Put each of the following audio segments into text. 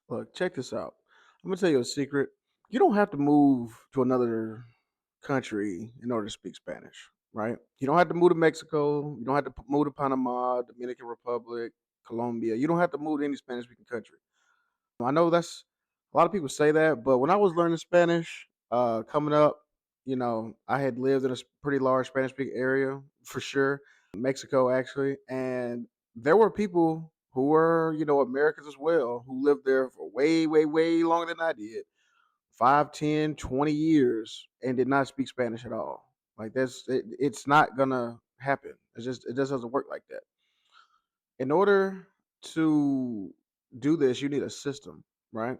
Look, check this out. I'm gonna tell you a secret. You don't have to move to another country in order to speak Spanish, right? You don't have to move to Mexico. You don't have to move to Panama, Dominican Republic, Colombia. You don't have to move to any Spanish speaking country. I know that's a lot of people say that, but when I was learning Spanish, coming up, I had lived in a pretty large Spanish speaking area for sure, Mexico actually, and there were people who were, Americans as well, who lived there for way, way, way longer than I did, 5, 10, 20 years, and did not speak Spanish at all. Like it's not gonna happen. It just doesn't work like that. In order to do this, you need a system, right?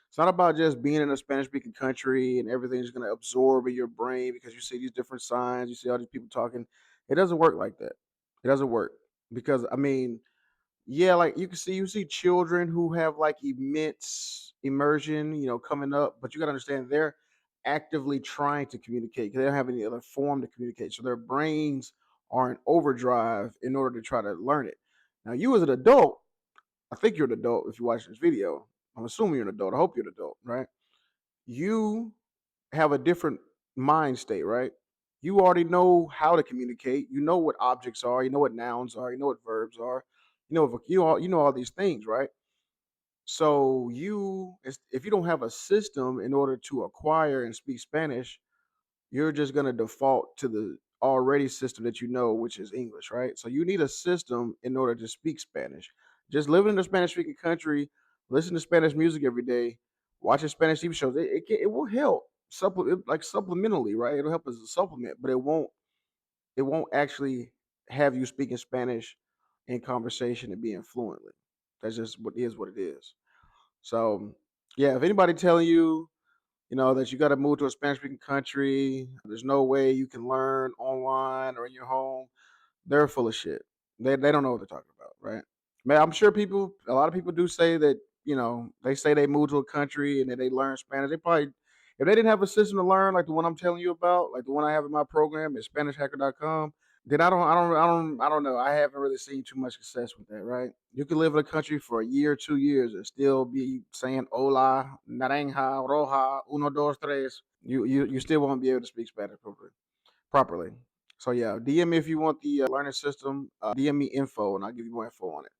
It's not about just being in a Spanish speaking country and everything's going to absorb in your brain because you see these different signs, you see all these people talking. It doesn't work like that. It doesn't work because, I mean, yeah, like you see children who have like immense immersion, coming up, but you got to understand they're actively trying to communicate because they don't have any other form to communicate. So their brains are in overdrive in order to try to learn it. Now, you as an adult, I think you're an adult if you watch this video. I'm assuming you're an adult. I hope you're an adult, right? You have a different mind state, right? You already know how to communicate. You know what objects are. You know what nouns are. You know what verbs are. You know all these things, right? So if you don't have a system in order to acquire and speak Spanish, you're just going to default to the already system that you know, which is English, right? So you need a system in order to speak Spanish. Just living in a Spanish speaking country, listen to Spanish music every day, watching Spanish TV shows, it will help supplement like supplementally, right? It'll help as a supplement, but it won't actually have you speaking Spanish in conversation and being fluently. That's just what it is. So yeah, if anybody telling you that you got to move to a Spanish speaking country. There's no way you can learn online or in your home. They're full of shit. They don't know what they're talking about, right? Man, I'm sure a lot of people do say that, they say they moved to a country and then they learn Spanish. They probably, if they didn't have a system to learn like the one I'm telling you about, like the one I have in my program at SpanishHacker.com, then I don't know. I haven't really seen too much success with that, right? You can live in a country for a year, 2 years, and still be saying "Hola, naranja, roja, uno, dos, tres." You still won't be able to speak Spanish properly. So yeah, DM me if you want the learning system. DM me info, and I'll give you more info on it.